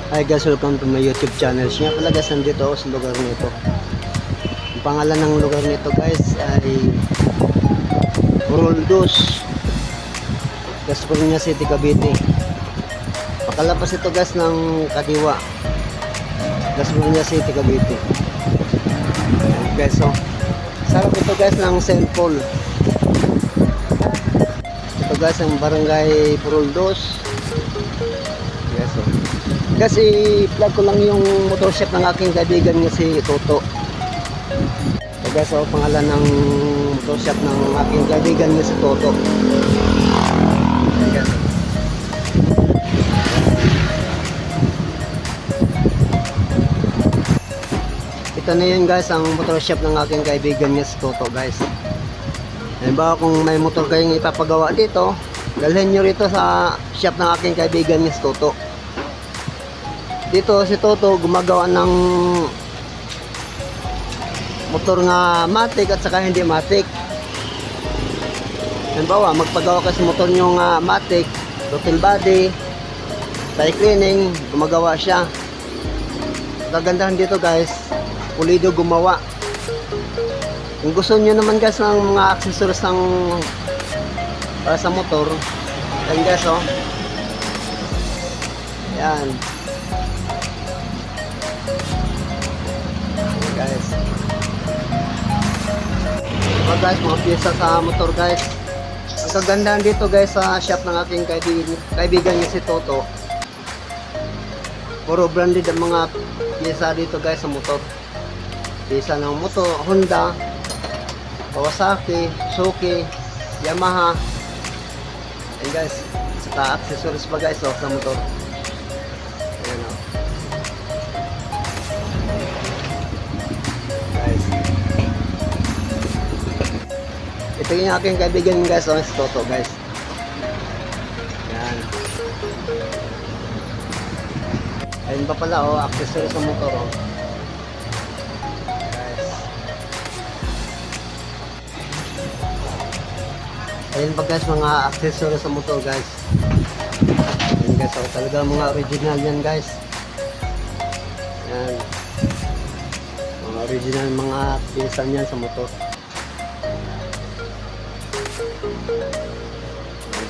Hi guys, welcome to my YouTube channel. Siya pala guys, nandito ako sa lugar nito. Ang pangalan ng lugar nito guys ay Buroldos, Las Piñas City, Cavite. Pakalabas ito guys ng Kadiwa, Las Piñas City, Cavite. Ayan guys, so sarap ito guys ng St. Paul. Ito guys ang barangay Buroldos. Yes, so kasi vlog ko lang yung motor shop ng aking kaibigan nga si Toto. So guys, so pangalan ng motor shop ng aking kaibigan nga si Toto. Yes. Ito na yun guys, ang motor shop ng aking kaibigan nga si Toto guys. Halimbawa kung may motor kayong ipapagawa dito, dalhin nyo rito sa shop ng aking kaibigan nga si Toto. Dito si Toto gumagawa ng motor nga matic at saka hindi matic. Halimbawa, magpagawa ka sa motor nyo nga matic, throttle body, tie cleaning, gumagawa siya. Kagandahan dito guys, pulido gumawa. Kung gusto nyo naman guys ng mga accessories ng para sa motor, ayan guys, oh. Ayan guys. Diba guys, mga pyesa sa motor guys. Ang kagandahan dito guys sa shop ng aking kaibigan niya si Toto, puro branded ang mga pyesa dito guys sa motor. Pyesa ng motor, Honda, Kawasaki, Suzuki, Yamaha. Ayan guys, saka accessories pa guys, oh, sa motor. Ayan, oh. Ito yung aking kaibigan guys, oh, si Toto guys. Yan. Ayun pa pala, oh, accessories sa motor, oh. Guys. Ayun pa guys, mga accessories sa motor guys. Ayun guys, oh, talaga mga original yan guys. Yan. Mga original mga piyesa niyan sa motor.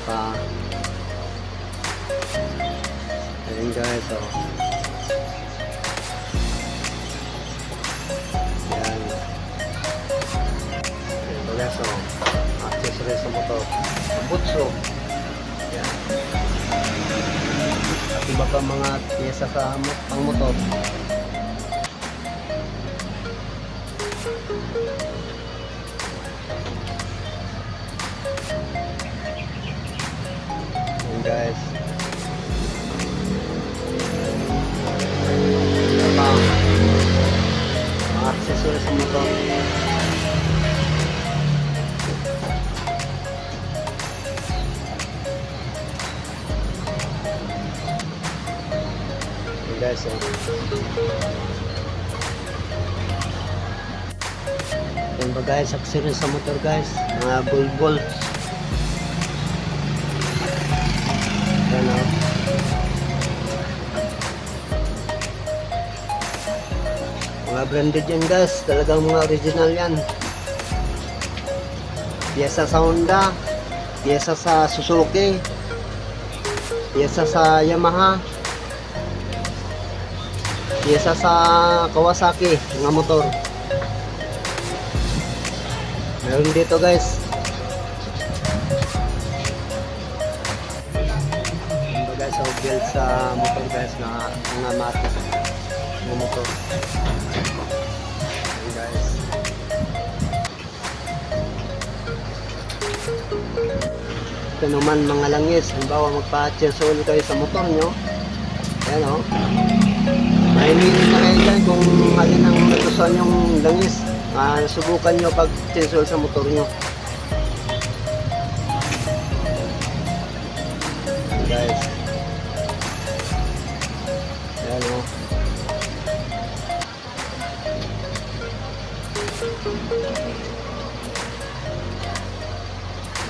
Pa. Ayun guys, oh. Yan. Ayun pa guys, oh. Accessories sa motor. Butso. Yan. At iba pa mga pyesa sa pang motor. Guys, mga accessories sa motor. Guys, oh. Yan ba guys, accessories sa motor guys, mga gold bolts. Ano? Mga branded yan guys, talagang mga original yan. Piyesa sa Honda, piyesa sa Suzuki, piyesa sa Yamaha, piyesa sa Kawasaki, mga motor. Meron dito guys. So build sa motor guys na mga matic ng motor. Ayan guys. Ito naman mga langis. Halimbawa magpa-change oil kayo sa motor nyo. Ayan, o. Mahimili na kayo dyan kung alin ang nagustuhan yung langis. Subukan nyo pag change oil sa motor nyo. Ayan guys. Ayan, o.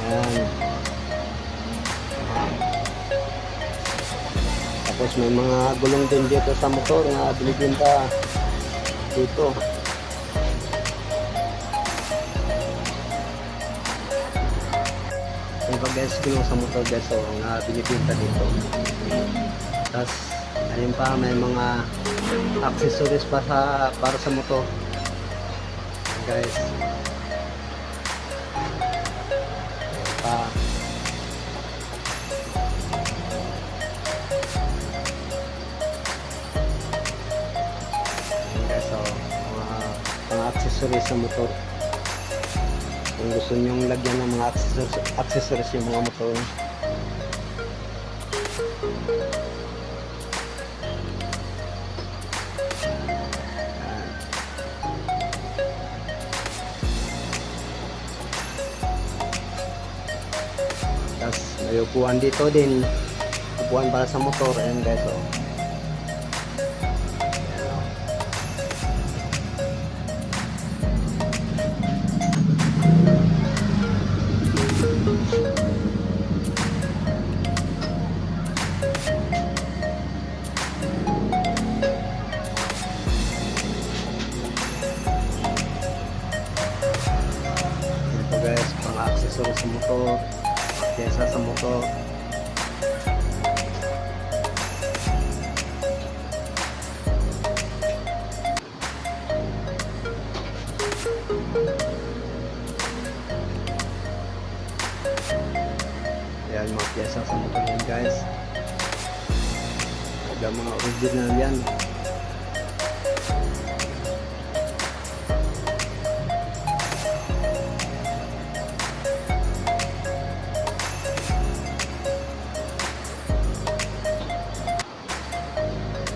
Ayan. Tapos may mga gulong din dito sa motor na binibenta dito. Yung pa guys, gulong sa motor guys, so na binibenta dito. Tapos ayun pa, may mga accessories pa para sa motor guys. Ayun pa. So, mga accessories sa motor. Kung gusto nyong lagyan ng mga accessories yung mga motor. Tapos may upuan dito din. Upuan para sa motor. Ayan guys, oh. Ito guys, pang accessory sa motor, pyesa sa motor. Yan, mga pyesa sa motor yan guys. Ada mga original yan.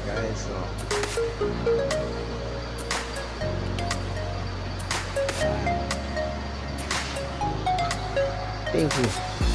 Guys, so thank you.